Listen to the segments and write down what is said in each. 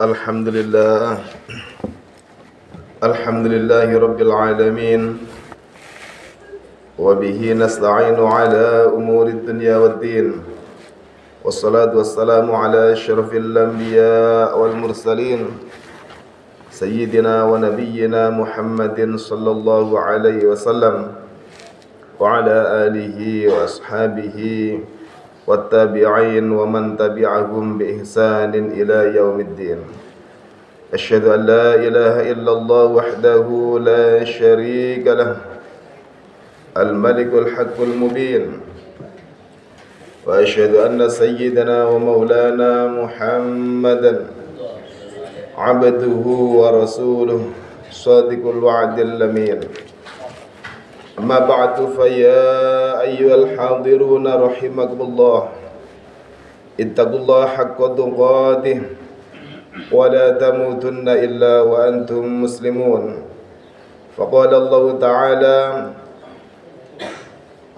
Alhamdulillah. Alhamdulillahi Rabbil Alamin. Wa bihi nasta'inu ala umuri dunya waddin. Wassalatu wassalamu ala asyrafil anbiya wal mursalin, Sayyidina wa nabiyyina Muhammadin sallallahu alaihi wasallam, wa ala alihi wa ashabihi wattabi'in wa man tabi'ahum bi ihsanin ila yaumiddin. Asyhadu an la ilaha illallah wahdahu la syarika lah, al-malikul haqqul mubin. Wa asyhadu anna sayyidana wa maulana Muhammadan abduhu wa rasuluh sadiqul wa'dil amin. Amma ba'du, fa ya ayyuhal hadiruna rahimakumullah, ittaqullaha haqqa tuqatih wa la tamutunna illa wa antum muslimun. Faqala Allah ta'ala,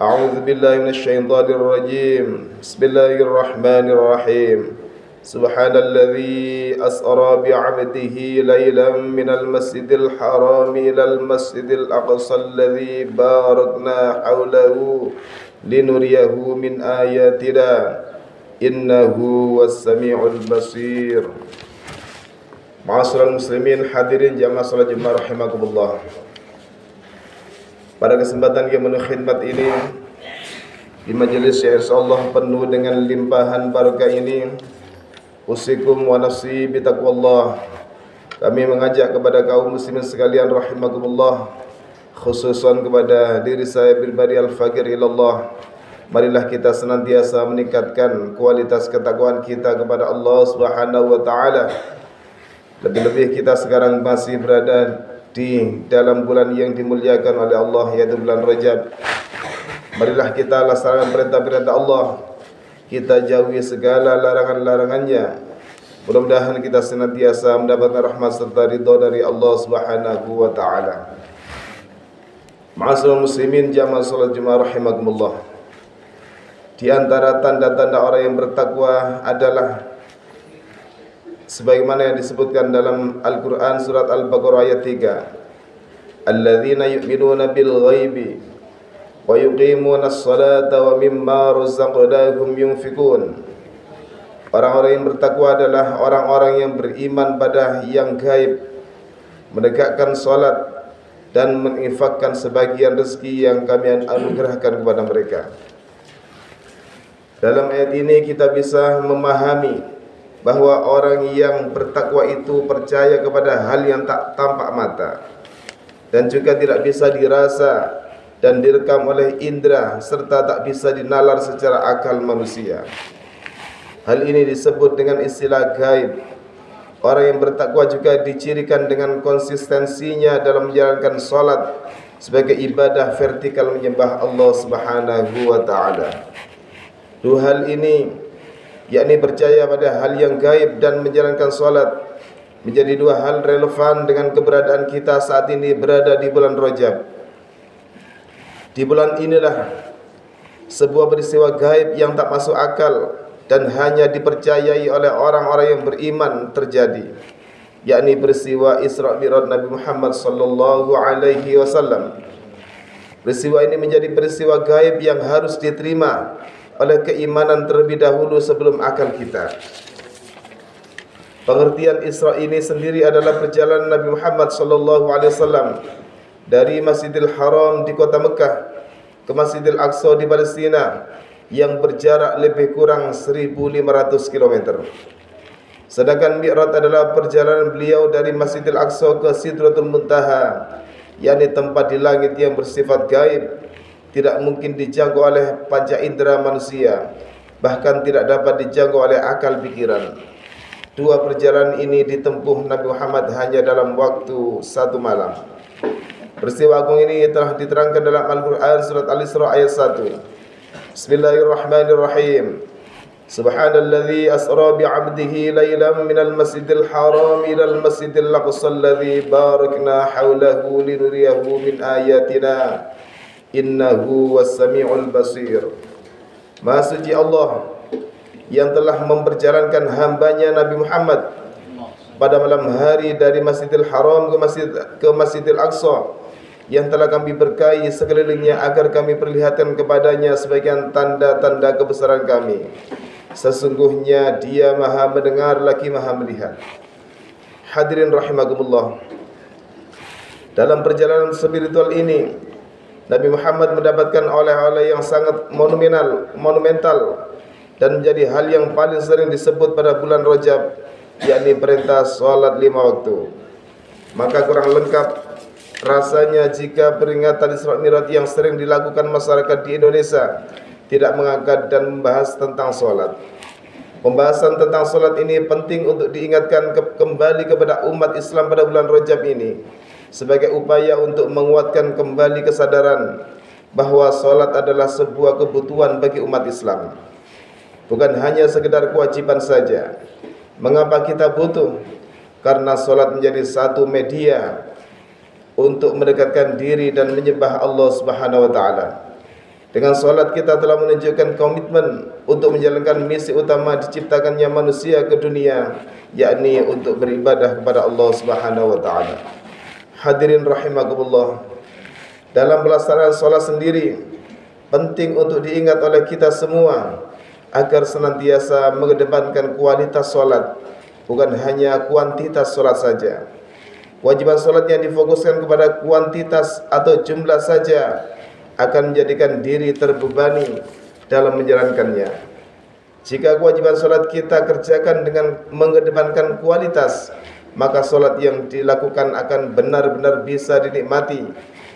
a'udzu billahi minasy syaithanir rajim. Bismillahirrahmanirrahim. Subhanalladzi asra bi'abdihi laylan minal masjidil haram ilal masjidil aqsa alladzi barakna hawlahu linuriyahu min ayatina innahu was-sami'ul basir. Ma'asyiral muslimin, hadirin jamaah salat Jumat rahimakumullah. Pada kesempatan yang penuh khidmat ini, di majelis yang insyaallah penuh dengan limpahan barakah ini, usikum wa nafsi bitaqwallah. Kami mengajak kepada kaum muslimin sekalian rahimakumullah, khususan kepada diri saya pribadi al-faqir ilallah, marilah kita senantiasa meningkatkan kualitas ketakwaan kita kepada Allah Subhanahu wa taala. Lebih-lebih kita sekarang masih berada di dalam bulan yang dimuliakan oleh Allah, yaitu bulan Rajab. Marilah kita laksanakan perintah-perintah Allah, kita jauhi segala larangan-larangannya. Mudah-mudahan kita senantiasa mendapatkan rahmat serta ridha dari Allah Subhanahu wa taala. Ma'asyiral muslimin jamaah salat Jumat rahimakumullah. Di antara tanda-tanda orang yang bertakwa adalah sebagaimana yang disebutkan dalam Al-Qur'an surat Al-Baqarah ayat 3. Alladzina yu'minuna bil ghaibi wa yuqimuna as-salata wa mimma razaqnahum yunfikun. Orang-orang yang bertakwa adalah orang-orang yang beriman pada yang gaib, menegakkan salat dan menginfakkan sebagian rezeki yang kami anugerahkan kepada mereka. Dalam ayat ini kita bisa memahami bahwa orang yang bertakwa itu percaya kepada hal yang tak tampak mata dan juga tidak bisa dirasa dan direkam oleh indera serta tak bisa dinalar secara akal manusia. Hal ini disebut dengan istilah gaib. Orang yang bertakwa juga dicirikan dengan konsistensinya dalam menjalankan salat sebagai ibadah vertikal menyembah Allah Subhanahu wa taala. Dua hal ini, yakni percaya pada hal yang gaib dan menjalankan salat, menjadi dua hal relevan dengan keberadaan kita saat ini berada di bulan Rajab. Di bulan inilah sebuah peristiwa gaib yang tak masuk akal dan hanya dipercayai oleh orang-orang yang beriman terjadi, yakni peristiwa Isra Mi'raj Nabi Muhammad sallallahu alaihi wasallam. Peristiwa ini menjadi peristiwa gaib yang harus diterima oleh keimanan terlebih dahulu sebelum akal kita. Pengertian Isra ini sendiri adalah perjalanan Nabi Muhammad sallallahu alaihi wasallam dari Masjidil Haram di kota Mekah ke Masjidil Aqsa di Palestina yang berjarak lebih kurang 1.500 km. Sedangkan Mi'raj adalah perjalanan beliau dari Masjidil Aqsa ke Sidratul Muntaha, yakni tempat di langit yang bersifat gaib, tidak mungkin dijangkau oleh panca indera manusia, bahkan tidak dapat dijangkau oleh akal pikiran. Dua perjalanan ini ditempuh Nabi Muhammad hanya dalam waktu 1 malam. Peristiwa agung ini telah diterangkan dalam Al-Quran surat Al-Isra ayat 1. Bismillahirrahmanirrahim. Subhanalladzi asra bi'abdihi laylan minal masjidil haram ilal masjidil aqsa alladzi barakna hawlahu linuriyahu min ayatina innahu was-sami'ul basir. Maha suci Allah yang telah memperjalankan hambanya Nabi Muhammad pada malam hari dari Masjidil Haram ke Masjidil Aqsa yang telah kami berkahi sekelilingnya, agar kami perlihatkan kepadanya sebagian tanda-tanda kebesaran kami. Sesungguhnya Dia Maha mendengar lagi Maha melihat. Hadirin rahimakumullah, dalam perjalanan spiritual ini Nabi Muhammad mendapatkan oleh-oleh yang sangat monumental dan menjadi hal yang paling sering disebut pada bulan Rajab, yakni perintah salat 5 waktu. Maka kurang lengkap rasanya jika peringatan Isra Mi'raj yang sering dilakukan masyarakat di Indonesia tidak mengangkat dan membahas tentang salat. Pembahasan tentang salat ini penting untuk diingatkan kembali kepada umat Islam pada bulan Rajab ini, sebagai upaya untuk menguatkan kembali kesadaran bahawa salat adalah sebuah kebutuhan bagi umat Islam, bukan hanya sekedar kewajiban saja. Mengapa kita butuh? Karena salat menjadi satu media untuk mendekatkan diri dan menyembah Allah Subhanahu wa taala. Dengan salat kita telah menunjukkan komitmen untuk menjalankan misi utama diciptakannya manusia ke dunia, yakni untuk beribadah kepada Allah Subhanahu wa taala. Hadirin rahimakumullah, dalam pelaksanaan salat sendiri penting untuk diingat oleh kita semua agar senantiasa mengedepankan kualitas salat, bukan hanya kuantitas salat saja. Kewajiban salat yang difokuskan kepada kuantitas atau jumlah saja akan menjadikan diri terbebani dalam menjalankannya. Jika kewajiban salat kita kerjakan dengan mengedepankan kualitas, maka salat yang dilakukan akan benar-benar bisa dinikmati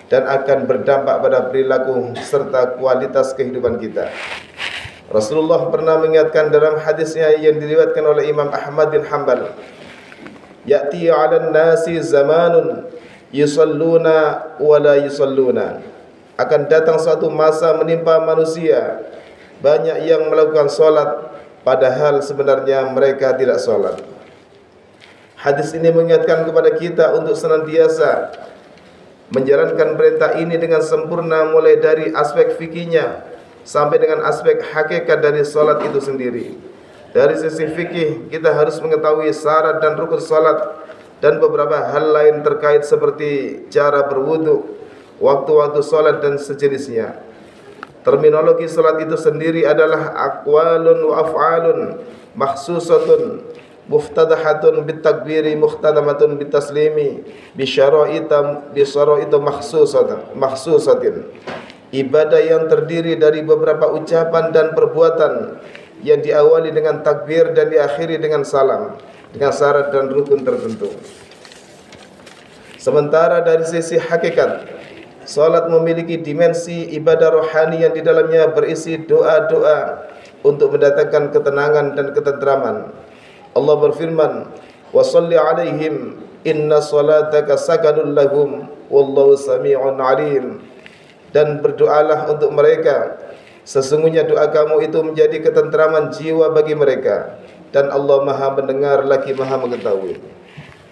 dan akan berdampak pada perilaku serta kualitas kehidupan kita. Rasulullah pernah mengingatkan dalam hadisnya yang diriwayatkan oleh Imam Ahmad bin Hanbal, "Ya'ti 'alan nasi zamanun yusalluna wa la yusalluna." Akan datang suatu masa menimpa manusia banyak yang melakukan salat padahal sebenarnya mereka tidak salat. Hadis ini mengingatkan kepada kita untuk senantiasa menjalankan perintah ini dengan sempurna, mulai dari aspek fikihnya sampai dengan aspek hakikat dari salat itu sendiri. Dari sisi fikih, kita harus mengetahui syarat dan rukun salat dan beberapa hal lain terkait seperti cara berwudu, waktu-waktu salat dan sejenisnya. Terminologi salat itu sendiri adalah aqwalun wa af'alun makhsusatun muftadahatun bitakbiri muhtadamatun bitaslimi bisyara'ita makhsusatin. Ibadah yang terdiri dari beberapa ucapan dan perbuatan yang diawali dengan takbir dan diakhiri dengan salam, dengan syarat dan rukun tertentu. Sementara dari sisi hakikat, salat memiliki dimensi ibadah rohani yang di dalamnya berisi doa-doa untuk mendatangkan ketenangan dan ketentraman. Allah berfirman, "Wa shalli 'alaihim inna salataka sakanun lahum wallahu sami'un 'alim." Dan berdoalah untuk mereka, sesungguhnya doa kamu itu menjadi ketentraman jiwa bagi mereka, dan Allah Maha mendengar lagi Maha mengetahui.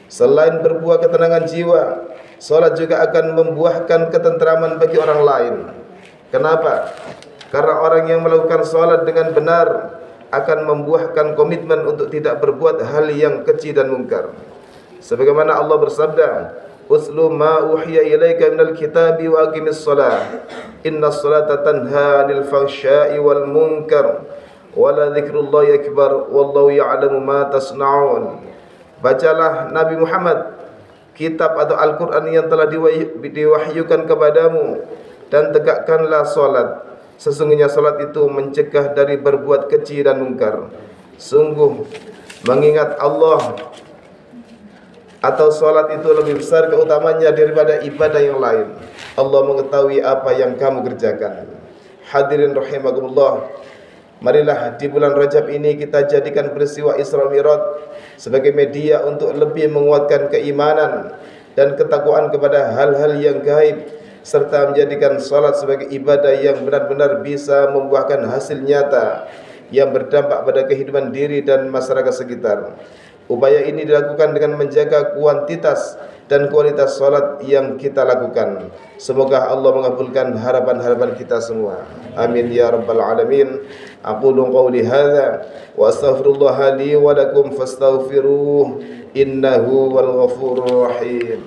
Selain berbuah ketenangan jiwa, salat juga akan membuahkan ketentraman bagi orang lain. Kenapa? Karena orang yang melakukan salat dengan benar akan membuahkan komitmen untuk tidak berbuat hal yang keji dan mungkar. Sebagaimana Allah bersabda, "Utlu ma uhiya ilaika minal kitabi wa aqimis shalah. Innas salata tanha 'anil fahsya'i wal munkar wa la dzikrullahi akbar wallahu ya'lamu ma tasna'un." Bacalah Nabi Muhammad kitab atau Al-Quran yang telah diwahyukan kepadamu, dan tegakkanlah salat. Sesungguhnya salat itu mencegah dari berbuat keji dan mungkar. Sungguh mengingat Allah atau salat itu lebih besar keutamanya daripada ibadah yang lain. Allah mengetahui apa yang kamu kerjakan. Hadirin rahimakumullah, marilah di bulan Rajab ini kita jadikan peristiwa Isra Mi'raj sebagai media untuk lebih menguatkan keimanan dan ketakwaan kepada hal-hal yang gaib, serta menjadikan salat sebagai ibadah yang benar-benar bisa membuahkan hasil nyata yang berdampak pada kehidupan diri dan masyarakat sekitar. Upaya ini dilakukan dengan menjaga kuantitas dan kualitas salat yang kita lakukan. Semoga Allah mengabulkan harapan-harapan kita semua. Amin ya rabbal alamin. Aqulu qawli hadza wa astaghfirullah li wa lakum fastaghfiruh innahu wal ghafurur rahim.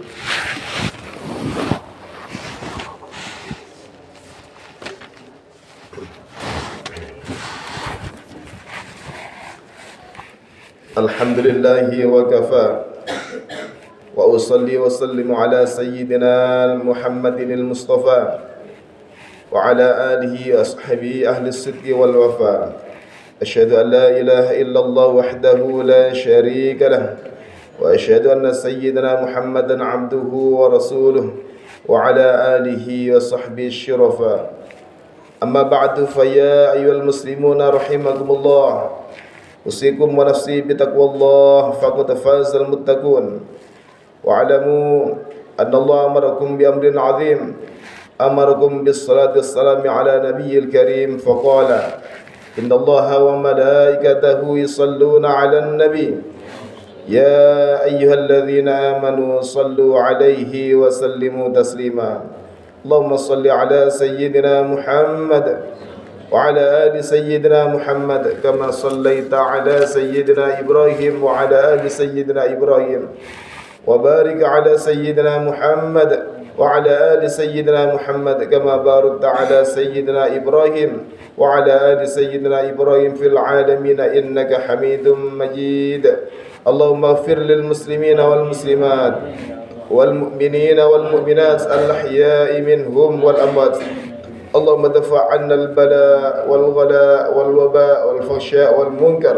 Alhamdulillahi wa kafa wa usalli wa sallimu ala sayyidina Muhammadin al-Mustafa wa ala alihi wa ashabihi ahli as-sidqi wal wafa. Asyhadu an la ilaha illallah wahdahu la syarika lah wa asyhadu anna sayyidina Muhammadan abduhu wa rasuluh wa ala alihi wa sahbihi syurafa. Amma ba'du fa ya ayyuhal muslimuna rahimakumullah. Usikum wa nafsi bitaqwallah faqad fazal muttaqun. Wa'alamu anna Allah amarakum bi amrin azim. Amarakum bis salati wassalami ala nabiyyil karim faqala inna Allaha wa malaikatahu yusalluna ala nabi ya ayyuhalladzina amanu sallu alaihi wa sallimu taslima. Allahumma salli ala sayyidina Muhammad وعلى آل سيدنا محمد كما صليت على سيدنا إبراهيم وعلى آل سيدنا إبراهيم وبارك على سيدنا محمد وعلى آل سيدنا محمد كما باركت على سيدنا إبراهيم وعلى آل سيدنا إبراهيم في العالمين إنك حميد مجيد. اللهم اغفر للمسلمين والمسلمات والمؤمنين والمؤمنات الأحياء منهم والأموات. اللهم دفع عنا البلاء والغلاء والوباء والفحشاء والمنكر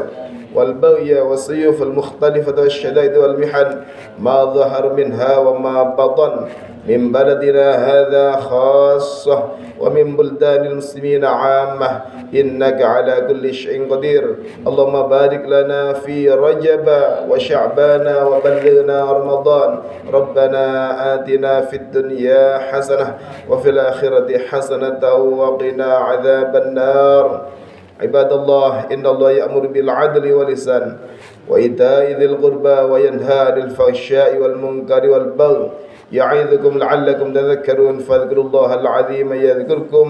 والبغي والسيوف المختلفة والشدائد والمحن ما ظهر منها وما بطن من بلدنا هذا خاصة ومن بلدان المسلمين عامة إنك على كل شيء قدير. اللهم بارك لنا في رجب وشعبان وبلغنا رمضان. ربنا آتنا في الدنيا حسنة وفي الآخرة حسنة وقنا عذاب النار. عباد الله إن الله يأمر بالعدل والإحسان وإيتاء ذي القربى وينهى عن الفحشاء والمنكر والبغي يعظكم لعلكم تذكرون فاذكروا الله العظيم يذكركم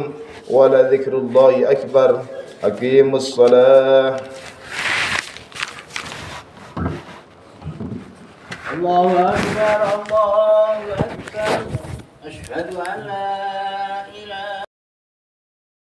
ولذكر الله أكبر. أقيموا الصلاة. الله أكبر الله أكبر. أشهد أن لا